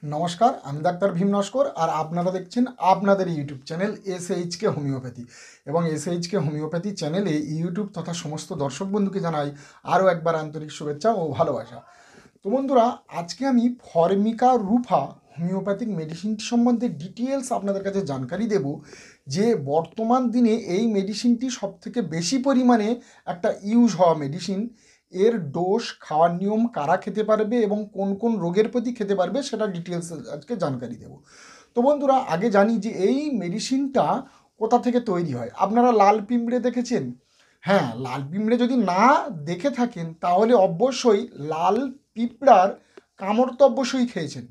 নমস্কার, আমি ডাক্তার ভীম নস্কর আর আপনারা দেখছেন আপনাদের ইউটিউব চ্যানেল SHK হোমিওপ্যাথি। এবং SHK হোমিওপ্যাথি চ্যানেলে ইউটিউব তথা সমস্ত দর্শক বন্ধুকে জানাই আরও একবার আন্তরিক শুভেচ্ছা ও ভালোবাসা। তো বন্ধুরা, আজকে আমি ফরমিকা রুফা হোমিওপ্যাথিক মেডিসিনটি সম্বন্ধে ডিটেলস আপনাদের কাছে জানকারি দেব, যে বর্তমান দিনে এই মেডিসিনটি সবথেকে বেশি পরিমাণে একটা ইউজ হওয়া মেডিসিন। এর ডোজ, খাওয়ার নিয়ম, কারা খেতে পারবে এবং কোন কোন রোগের প্রতি খেতে পারবে সেটা ডিটেলস আজকে জানকারি দেব। তো বন্ধুরা, আগে জানি যে এই মেডিসিনটা কোথা থেকে তৈরি হয়। আপনারা লাল পিঁপড়ে দেখেছেন? হ্যাঁ, লাল পিঁপড়ে যদি না দেখে থাকেন তাহলে অবশ্যই লাল পিঁপড়ার কামড় তো অবশ্যই খেয়েছেন।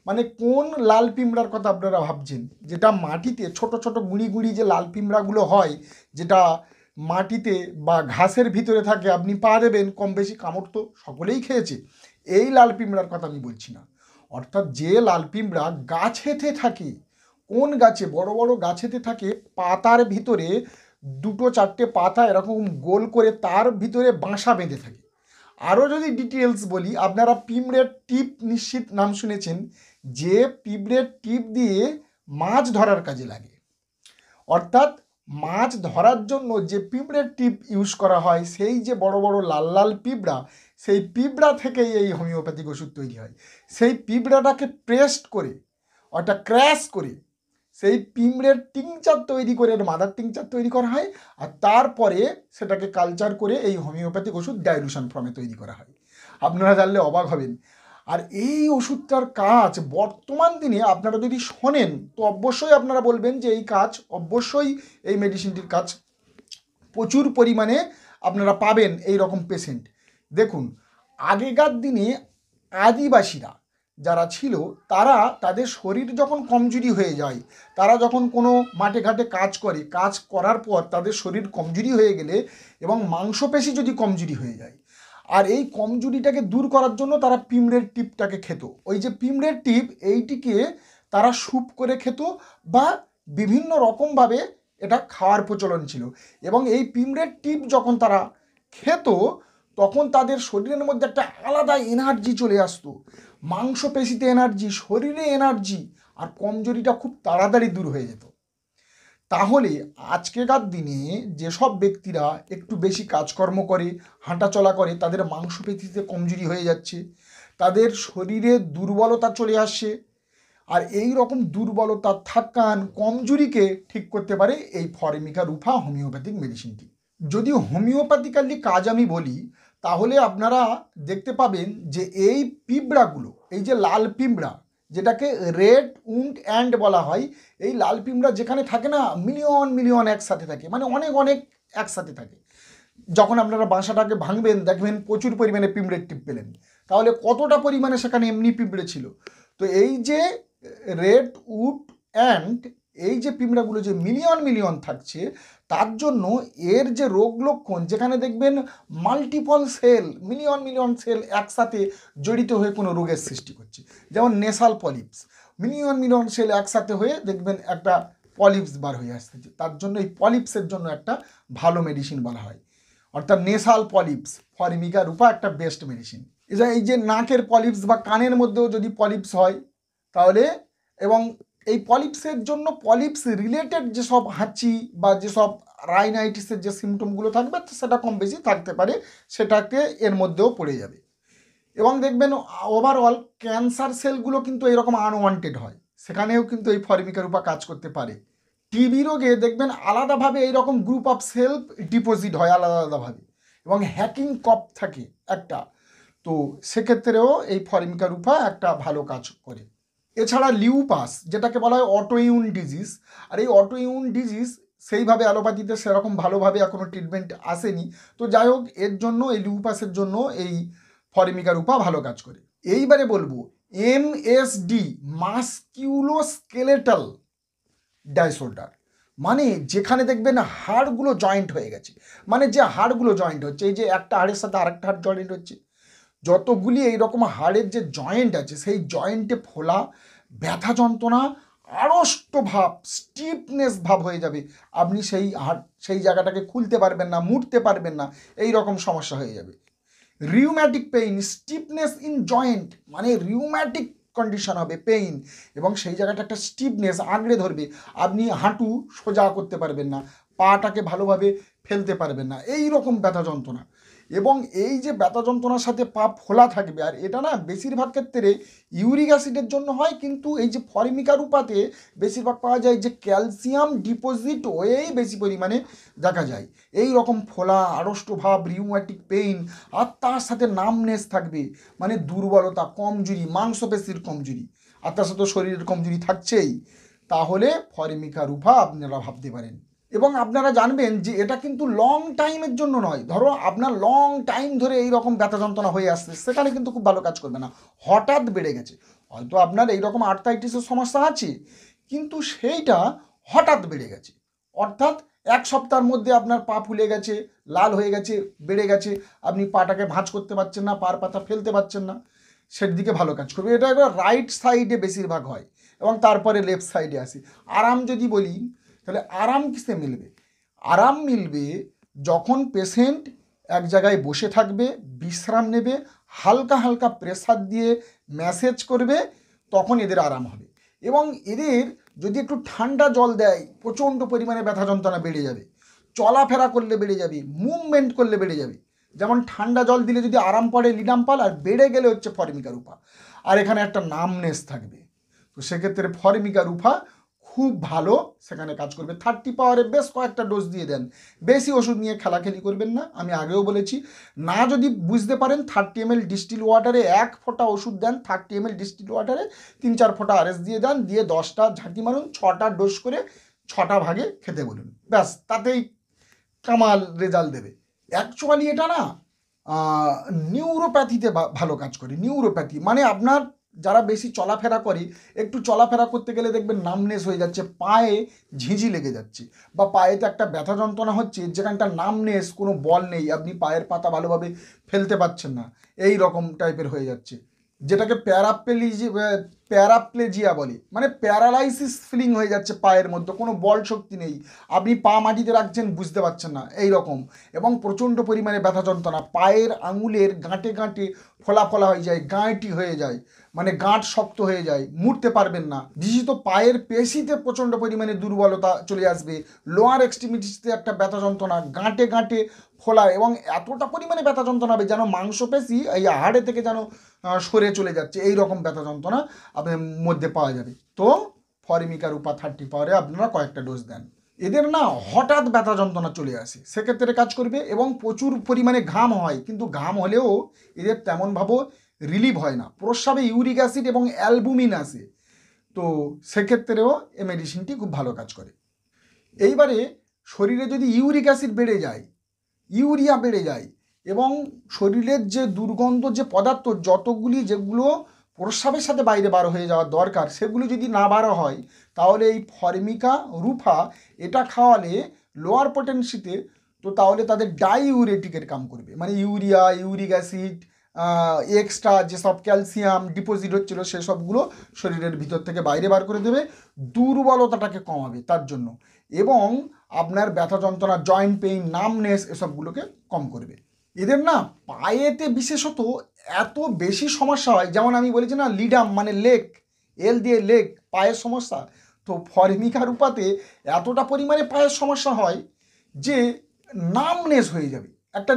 মানে কোন লাল পিঁপড়ার কথা আপনারা ভাবছেন? যেটা মাটিতে ছোট ছোট গুঁড়ি গুঁড়ি যে লাল পিঁপড়াগুলো হয়, যেটা মাটিতে বা ঘাসের ভিতরে থাকে, আপনি পা দেবেন, কম বেশি কামড় তো সকলেই খেয়েছে। এই লাল পিঁপড়ার কথা আমি বলছি না। অর্থাৎ যে লাল পিঁপড়া গাছেতে থাকে, কোন গাছে, বড় বড় গাছেতে থাকে, পাতার ভিতরে দুটো চারটে পাতা এরকম গোল করে তার ভিতরে বাসা বেঁধে থাকে। আরও যদি ডিটেলস বলি, আপনারা পিঁপড়ের টিপ নিশ্চিত নাম শুনেছেন, যে পিঁপড়ের টিপ দিয়ে মাছ ধরার কাজে লাগে। অর্থাৎ মাছ ধরার জন্য যে পিঁপড়ের টিপ ইউজ করা হয়, সেই যে বড় বড় লাল লাল পিঁপড়া, সেই পিঁপড়া থেকেই এই হোমিওপ্যাথিক ওষুধ তৈরি হয়। সেই পিঁপড়াটাকে পেস্ট করে, অর্থাৎ ক্র্যাশ করে, সেই পিঁপড়ের টিংচার তৈরি করে, মাদার টিংচার তৈরি করা হয়। আর তারপরে সেটাকে কালচার করে এই হোমিওপ্যাথিক ওষুধ ডাইলুশন ফর্মে তৈরি করা হয়। আপনারা জানলে অবাক হবেন। আর এই ওষুধটার কাজ বর্তমান দিনে আপনারা যদি শোনেন তো অবশ্যই আপনারা বলবেন যে এই কাজ, অবশ্যই এই মেডিসিনটির কাজ প্রচুর পরিমাণে আপনারা পাবেন এই রকম পেশেন্ট। দেখুন, আগেকার দিনে আদিবাসীরা যারা ছিল, তারা তাদের শরীর যখন কমজোরি হয়ে যায়, তারা যখন কোনো মাঠে ঘাটে কাজ করে, কাজ করার পর তাদের শরীর কমজোরি হয়ে গেলে এবং মাংসপেশি যদি কমজোরি হয়ে যায়, আর এই কমজোরিটাকে দূর করার জন্য তারা পিঁপড়ের টিপটাকে খেত। ওই যে পিঁপড়ের টিপ, এইটিকে তারা স্যুপ করে খেত বা বিভিন্ন রকমভাবে এটা খাওয়ার প্রচলন ছিল। এবং এই পিঁপড়ের টিপ যখন তারা খেত, তখন তাদের শরীরের মধ্যে একটা আলাদা এনার্জি চলে আসতো, মাংসপেশিতে এনার্জি, শরীরে এনার্জি, আর কমজোরিটা খুব তাড়াতাড়ি দূর হয়ে যেত। তাহলে আজকেকার দিনে যেসব ব্যক্তিরা একটু বেশি কাজকর্ম করে, হাঁটাচলা করে, তাদের মাংসপেশিতে কমজোরি হয়ে যাচ্ছে, তাদের শরীরে দুর্বলতা চলে আসছে, আর এই রকম দুর্বলতা, থাকান, কমজোরিকে ঠিক করতে পারে এই ফরমিকা রুফা হোমিওপ্যাথিক মেডিসিনটি। যদি হোমিওপ্যাথিক্যালি কাজ আমি বলি, তাহলে আপনারা দেখতে পাবেন যে এই পিঁপড়াগুলো, এই যে লাল পিঁপড়া, যেটাকে রেড উন্ড অ্যান্ড বলা হয়, এই লাল পিঁপড়া যেখানে থাকে না, মিলিয়ন মিলিয়ন একসাথে থাকে, মানে অনেক অনেক একসাথে থাকে। যখন আপনারা বাসাটাকে ভাঙবেন, দেখবেন প্রচুর পরিমাণে পিঁপড়ের টিপ পেলেন। তাহলে কতটা পরিমাণে সেখানে এমনি পিঁপড়ে ছিল। তো এই যে রেড উড অ্যান্ড, এই যে পিঁপড়াগুলো যে মিলিয়ন মিলিয়ন থাকছে, তার জন্য এর যে রোগ লক্ষণ, যেখানে দেখবেন multiple cell, million million cell একসাথে জড়িত হয়ে কোনো রোগের সৃষ্টি করছে, যেমন nasal polyps, million million cell একসাথে হয়ে দেখবেন একটা পলিপস বার হয়ে আসতেছে। তার জন্য এই পলিপসের জন্য একটা ভালো মেডিসিন বলা হয়, অর্থাৎ নেসাল পলিপস, ফরমিকা রুফা একটা বেস্ট মেডিসিন। এই যে নাকের পলিপস বা কানের মধ্যেও যদি পলিপস হয় তাহলে, এবং এই পলিপসের জন্য পলিপস রিলেটেড যেসব হাঁচি বা যেসব রাইনাইটিসের যে সিমটমগুলো থাকবে সেটা কম বেশি থাকতে পারে, সেটাকে এর মধ্যেও পড়ে যাবে। এবং দেখবেন ওভারঅল ক্যান্সার সেলগুলো কিন্তু এরকম আনওয়ান্টেড হয়, সেখানেও কিন্তু এই ফরমিকা রুফা কাজ করতে পারে। টিবি রোগে দেখবেন আলাদাভাবে এইরকম গ্রুপ অফ সেল ডিপোজিট হয় আলাদা আলাদাভাবে, এবং হ্যাকিং কপ থাকে একটা, তো সেক্ষেত্রেও এই ফরমিকা রুফা একটা ভালো কাজ করে। এছাড়া লিউপাস, যেটাকে বলা হয় অটোইমিউন ডিজিজ, আর এই অটোইমিউন ডিজিজ সেইভাবে অ্যালোপ্যাথিতে সেরকম ভালোভাবে এখনও ট্রিটমেন্ট আসেনি। তো যাই হোক, এর জন্য এই লিউপাসের জন্য এই ফরমিকা রুফা ভালো কাজ করে। এইবারে বলবো MSD, মাসকিউলোস্কেলেটাল ডাইসঅর্ডার, মানে যেখানে দেখবেন হাড়গুলো জয়েন্ট হয়ে গেছে, মানে যে হাড়গুলো জয়েন্ট হচ্ছে, এই যে একটা হাড়ের সাথে আরেকটা হাড় জয়েন্ট হচ্ছে, যতগুলি এইরকম হাড়ের যে জয়েন্ট আছে, সেই জয়েন্টে ফোলা, ব্যথা যন্ত্রণা, আড়ষ্ট ভাব, স্টিফনেস ভাব হয়ে যাবে, আপনি সেই হাড়, সেই জায়গাটাকে খুলতে পারবেন না, মুড়তে পারবেন না, এই রকম সমস্যা হয়ে যাবে। Rheumatic pain, stiffness in joint, মানে রিউম্যাটিক কন্ডিশন হবে, পেইন, এবং সেই জায়গাটা একটা স্টিফনেস আঁকড়ে ধরবে, আপনি হাঁটু সোজা করতে পারবেন না, পাটাকে ভালোভাবে ফেলতে পারবেন না, এই রকম ব্যথা যন্ত্রণা। এবং এই যে ব্যথা যন্ত্রণার সাথে পা ফোলা থাকবে, আর এটা না বেশিরভাগ ক্ষেত্রে ইউরিক অ্যাসিডের জন্য হয়, কিন্তু এই যে ফরমিকা রূপাতে বেশিরভাগ পাওয়া যায় যে ক্যালসিয়াম ডিপোজিট হয়েই বেশি পরিমাণে দেখা যায় এই রকম ফোলা, আড়ষ্ট ভাব, রিউম্যাটিক পেইন, আর তার সাথে নামনেস থাকবে, মানে দুর্বলতা, কমজোরি, মাংসপেশির কমজোরি, আর তার সাথে শরীরের কমজোরি থাকছেই, তাহলে ফরমিকা রূপা আপনারা ভাবতে পারেন। এবং আপনারা জানবেন যে এটা কিন্তু লং টাইমের জন্য নয়। ধরো আপনার লং টাইম ধরে এই রকম ব্যথা যন্ত্রণা হয়ে আসছে, সেখানে কিন্তু খুব ভালো কাজ করবে না। হঠাৎ বেড়ে গেছে, হয়তো আপনার এইরকম আর্থ্রাইটিসের সমস্যা আছে, কিন্তু সেইটা হঠাৎ বেড়ে গেছে, অর্থাৎ এক সপ্তাহের মধ্যে আপনার পা ফুলে গেছে, লাল হয়ে গেছে, বেড়ে গেছে, আপনি পাটাকে ভাঁজ করতে পারছেন না, পার পাতা ফেলতে পারছেন না, সেদিকে ভালো কাজ করবে। এটা একবার রাইট সাইডে বেশিরভাগ হয়, এবং তারপরে লেফট সাইডে আসে। আরাম যদি বলি, তাহলে আরাম কিসে মিলবে? আরাম মিলবে যখন পেশেন্ট এক জায়গায় বসে থাকবে, বিশ্রাম নেবে, হালকা হালকা প্রেসার দিয়ে ম্যাসেজ করবে, তখন এদের আরাম হবে। এবং এদের যদি একটু ঠান্ডা জল দেয়, প্রচণ্ড পরিমাণে ব্যথা যন্ত্রণা বেড়ে যাবে, চলাফেরা করলে বেড়ে যাবে, মুভমেন্ট করলে বেড়ে যাবে। যেমন ঠান্ডা জল দিলে যদি আরাম পড়ে লিডাম্পাল, আর বেড়ে গেলে হচ্ছে ফরমিকা রূপা, আর এখানে একটা নামনেস থাকবে। তো সেক্ষেত্রে ফরমিকা রূপা খুব ভালো সেখানে কাজ করবে। 30 পাওয়ারে বেশ কয়েকটা ডোজ দিয়ে দেন, বেশি ওষুধ নিয়ে খেলাখেলি করবেন না। আমি আগেও বলেছি, না যদি বুঝতে পারেন 30 ml ডিস্টিল ওয়াটারে 1 ফোঁটা ওষুধ দেন, 30 ml ডিস্টিল ওয়াটারে 3-4 ফোঁটা আরএস দিয়ে দেন, দিয়ে 10টা ঝাঁকি মারুন, 6টা ডোজ করে 6টা ভাগে খেতে বলুন, ব্যাস, তাতেই কামাল রেজাল্ট দেবে। অ্যাকচুয়ালি এটা না নিউরোপ্যাথিতে ভালো কাজ করে। নিউরোপ্যাথি মানে আপনার যারা বেশি চলাফেরা করে, একটু চলাফেরা করতে গেলে দেখবেন নামনেস হয়ে যাচ্ছে, পায়ে ঝিঁঝি লেগে যাচ্ছে, বা পায়েতে একটা ব্যথা যন্ত্রণা হচ্ছে, যেখানটা নামনেস, কোনো বল নেই, আপনি পায়ের পাতা ভালোভাবে ফেলতে পারছেন না, এই রকম টাইপের হয়ে যাচ্ছে, যেটাকে প্যারাপ্লেজিয়া বলে, মানে প্যারালাইসিস ফিলিং হয়ে যাচ্ছে, পায়ের মধ্যে কোনো বল শক্তি নেই, আপনি পা মাটিতে রাখছেন বুঝতে পারছেন না, এই রকম। এবং প্রচণ্ড পরিমাণে ব্যথা যন্ত্রণা, পায়ের আঙুলের গাঁটে গাঁটে ফোলা ফোলা হয়ে যায়, গাঁটি হয়ে যায়, মানে গাঁট শক্ত হয়ে যায়, মুড়তে পারবেন না, বিশেষত পায়ের পেশিতে প্রচণ্ড পরিমাণে দুর্বলতা চলে আসবে, লোয়ার এক্সট্রিমিটিসতে একটা ব্যথা যন্ত্রণা, গাঁটে গাঁটে ফোলা, এবং এতটা পরিমাণে ব্যথা যন্ত্রণা হবে যেন মাংসপেশি এই হাড়ে থেকে যেন সরে চলে যাচ্ছে, এই রকম ব্যথা যন্ত্রণা আপনার মধ্যে পাওয়া যাবে। তো ফরমিকা রূপা 30 পাওয়ারে আপনারা কয়েকটা ডোজ দেন। এদের না হঠাৎ ব্যথা যন্ত্রণা চলে আসে, সেক্ষেত্রে কাজ করবে। এবং প্রচুর পরিমাণে ঘাম হয়, কিন্তু ঘাম হলেও এদের তেমনভাবে রিলিভ হয় না, প্রস্রাবে ইউরিক অ্যাসিড এবং অ্যালবুমিন আসে, তো সেক্ষেত্রেও এই মেডিসিনটি খুব ভালো কাজ করে। এইবারে শরীরে যদি ইউরিক অ্যাসিড বেড়ে যায়, ইউরিয়া বেড়ে যায়, এবং শরীরের যে দুর্গন্ধ যে পদার্থ যতগুলি, যেগুলো প্রস্রাবের সাথে বাইরে বার হয়ে যাওয়ার দরকার, সেগুলো যদি না বার হয়, তাহলে এই ফরমিকা রূপা এটা খাওয়ালে লোয়ার পটেন্সিতে, তো তাহলে তাদের ডাইউরেটিকের কাম করবে, মানে ইউরিয়া, ইউরিক অ্যাসিড, এক্সট্রা যেসব ক্যালসিয়াম ডিপোজিট হচ্ছিল সেসবগুলো শরীরের ভিতর থেকে বাইরে বার করে দেবে, দুর্বলতাটাকে কমাবে তার জন্য, এবং আপনার ব্যথা যন্ত্রণা, জয়েন্ট পেইন, নামনেস, এসবগুলোকে কম করবে। এদের না পায়েতে বিশেষত এত বেশি সমস্যা হয়, যেমন আমি বলেছি না, লিডাম মানে লেগ, এল দিয়ে লেগ, পায়ের সমস্যা, তো ফরমিকা রূপাতে এতটা পরিমাণে পায়ের সমস্যা হয় যে নামনেস হয়ে যাবে, একটা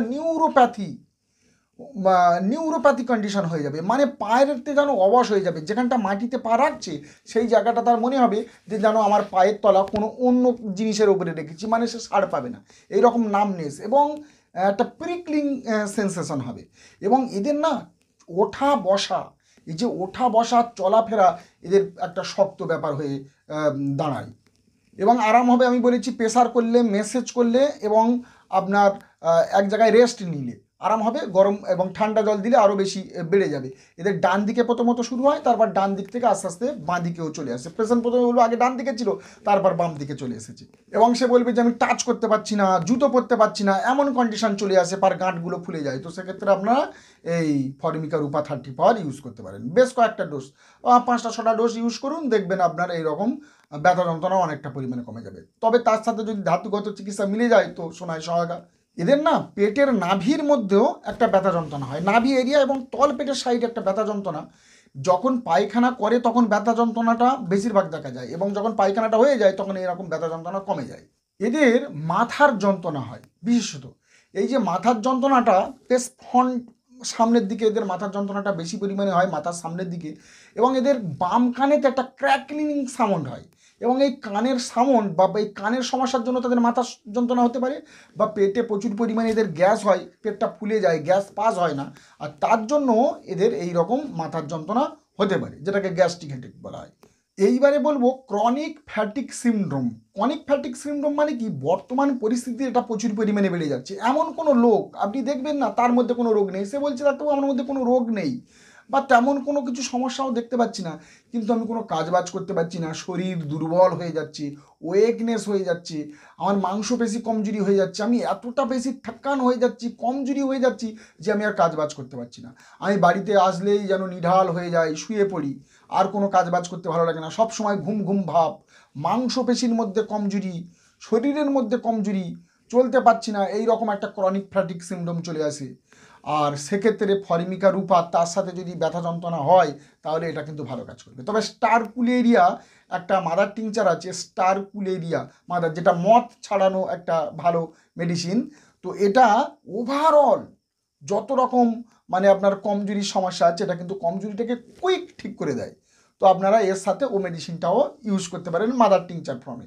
নিউরোপ্যাথি কন্ডিশন হয়ে যাবে, মানে পায়েরতে যেন অবশ হয়ে যাবে, যেখানটা মাটিতে পা রাখছে সেই জায়গাটা তার মনে হবে যে যেন আমার পায়ের তলা কোনো অন্য জিনিসের উপরে রেখেছি, মানে সে ছাড় পাবে না, এইরকম নামনেস, এবং একটা প্রিকলিং সেন্সেশন হবে। এবং এদের না ওঠা বসা, এই যে ওঠা বসা চলাফেরা, এদের একটা শক্ত ব্যাপার হয়ে দাঁড়ায়। এবং আরাম হবে, আমি বলেছি, প্রেসার করলে, মেসেজ করলে, এবং আপনার এক জায়গায় রেস্ট নিলে আরাম হবে। গরম এবং ঠান্ডা জল দিলে আরও বেশি বেড়ে যাবে। এদের ডান দিকে প্রথমত শুরু হয়, তারপর ডান দিক থেকে আস্তে আস্তে বাঁ দিকেও চলে আসে। পেশেন্ট প্রথমে বলবো আগে ডান দিকে ছিল, তারপর বাম দিকে চলে এসেছে, এবং সে বলবে যে আমি টাচ করতে পারছি না, জুতো পরতে পারছি না, এমন কন্ডিশন চলে আসে, পার গাঁটগুলো ফুলে যায়। তো সেক্ষেত্রে আপনারা এই ফরমিকা রূপা 30 পাওয়ার ইউজ করতে পারেন, বেশ কয়েকটা ডোজ, 5টা-6টা ডোজ ইউজ করুন, দেখবেন আপনার এইরকম ব্যথা যন্ত্রণা অনেকটা পরিমাণে কমে যাবে। তবে তার সাথে যদি ধাতুগত চিকিৎসা মিলে যায় তো সোনায় সহায়তা। এদের না পেটের নাভির মধ্যেও একটা ব্যথা যন্ত্রণা হয়, নাভি এরিয়া এবং তল পেটের সাইডে একটা ব্যথা যন্ত্রণা, যখন পায়খানা করে তখন ব্যথা যন্ত্রণাটা বেশিরভাগ দেখা যায়, এবং যখন পায়খানাটা হয়ে যায় তখন এরকম ব্যথা যন্ত্রণা কমে যায়। এদের মাথার যন্ত্রণা হয় বিশেষত। এই যে মাথার যন্ত্রণাটা বেশ ফ্রন্ট, সামনের দিকে এদের মাথার যন্ত্রণাটা বেশি পরিমাণে হয়, মাথার সামনের দিকে, এবং এদের বাম কানেতে একটা ক্র্যাকলিং সাউন্ড হয়, এবং এই কানের সাউন্ড বা এই কানের সমস্যার জন্য তাদের মাথার যন্ত্রণা হতে পারে, বা পেটে প্রচুর পরিমাণে এদের গ্যাস হয়, পেটটা ফুলে যায়, গ্যাস পাস হয় না, আর তার জন্য এদের এই রকম মাথার যন্ত্রণা হতে পারে, যেটাকে গ্যাস্ট্রিক হেডেক বলা হয়। এইবারে বলবো chronic fatigue syndrome. Chronic fatigue syndrome মানে কি, বর্তমান পরিস্থিতি এটা প্রচুর পরিমাণে বেড়ে যাচ্ছে। এমন কোনো লোক আপনি দেখবেন না তার মধ্যে কোনো রোগ নেই, সে বলছে ডাক্তারবাবু আমার মধ্যে কোনো রোগ নেই, বা তেমন কোনো কিছু সমস্যাও দেখতে পাচ্ছি না, কিন্তু আমি কোনো কাজবাজ করতে পারছি না, শরীর দুর্বল হয়ে যাচ্ছে, ওয়েকনেস হয়ে যাচ্ছে, আমার মাংসপেশি কমজোরি হয়ে যাচ্ছে, আমি এতটা বেশি থকান হয়ে যাচ্ছি, কমজোরি হয়ে যাচ্ছি যে আমি আর কাজবাজ করতে পারছি না, আমি বাড়িতে আসলেই যেন নিঢাল হয়ে যাই, শুয়ে পড়ি, আর কোনো কাজবাজ করতে ভালো লাগে না, সব সময় ঘুম ঘুম ভাব, মাংসপেশির মধ্যে কমজোরি, শরীরের মধ্যে কমজোরি, চলতে পারছি না, এই রকম একটা ক্রনিক ফ্যাটিক সিনড্রোম চলে আসে। আর সেক্ষেত্রে ফরমিকা রূপা তার সাথে যদি ব্যথা যন্ত্রণা হয় তাহলে এটা কিন্তু ভালো কাজ করবে। তবে স্টারকুলেরিয়া একটা মাদার টিংচার আছে, স্টারকুলেরিয়া মাদার, যেটা মদ ছাড়ানো একটা ভালো মেডিসিন। তো এটা ওভারঅল যত রকম মানে আপনার কমজোরির সমস্যা আছে এটা কিন্তু কমজোরিটাকে কুইক ঠিক করে দেয়। তো আপনারা এর সাথে ও মেডিসিনটাও ইউজ করতে পারেন মাদার টিংচার ফর্মে।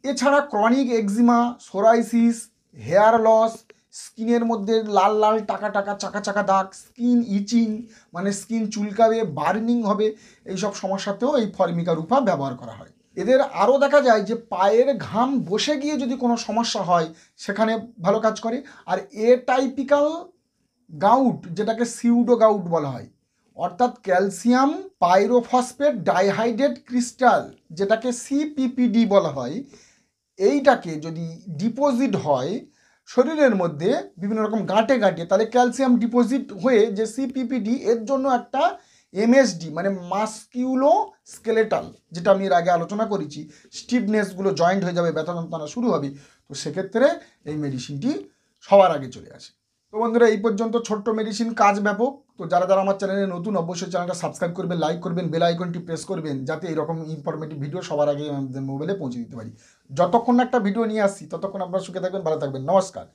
এছাড়া chronic eczema, psoriasis, hair loss, স্কিনের মধ্যে লাল লাল টাকা টাকা চাকা চাকা দাগ, স্কিন ইচিং মানে স্কিন চুলকাবে, বার্নিং হবে, এইসব সমস্যাতেও এই ফর্মিকা রূপা ব্যবহার করা হয়। এদের আরও দেখা যায় যে পায়ের ঘাম বসে গিয়ে যদি কোনো সমস্যা হয় সেখানে ভালো কাজ করে। আর এ টাইপিক্যাল গাউট, যেটাকে সিউডো গাউট বলা হয়, অর্থাৎ ক্যালসিয়াম পাইরোফসফেট ডাইহাইড্রেট ক্রিস্টাল, যেটাকে সিপিপিডি বলা হয়, এইটাকে যদি ডিপোজিট হয় শরীরের মধ্যে বিভিন্ন রকম গাঁটে গাঁটে, তাহলে ক্যালসিয়াম ডিপোজিট হয়ে যে সিপিপিডি, এর জন্য একটা এমএসডি মানে মাসকিউলো স্কেলেটাল, যেটা আমি এর আগে আলোচনা করেছি, স্টিফনেসগুলো জয়েন্ট হয়ে যাবে, ব্যথা যন্ত্রণা শুরু হবে। তো সেক্ষেত্রে এই মেডিসিনটি সবার আগে চলে আসে। তো বন্ধুরা এই পর্যন্ত ছোট্ট মেডিসিন, কাজ ব্যাপক। তো যারা যারা আমার চ্যানেলে নতুন অবশ্যই চ্যানেলটা সাবস্ক্রাইব করবেন, লাইক করবেন, বেল আইকনটি প্রেস করবেন, যাতে এরকম ইনফরমেটিভ ভিডিও সবার আগে আমাদের মোবাইলে পৌঁছে দিতে পারি। যতক্ষণ না একটা ভিডিও নিয়ে আসছি ততক্ষণ আপনারা সুখে থাকবেন, ভালো থাকবেন, নমস্কার।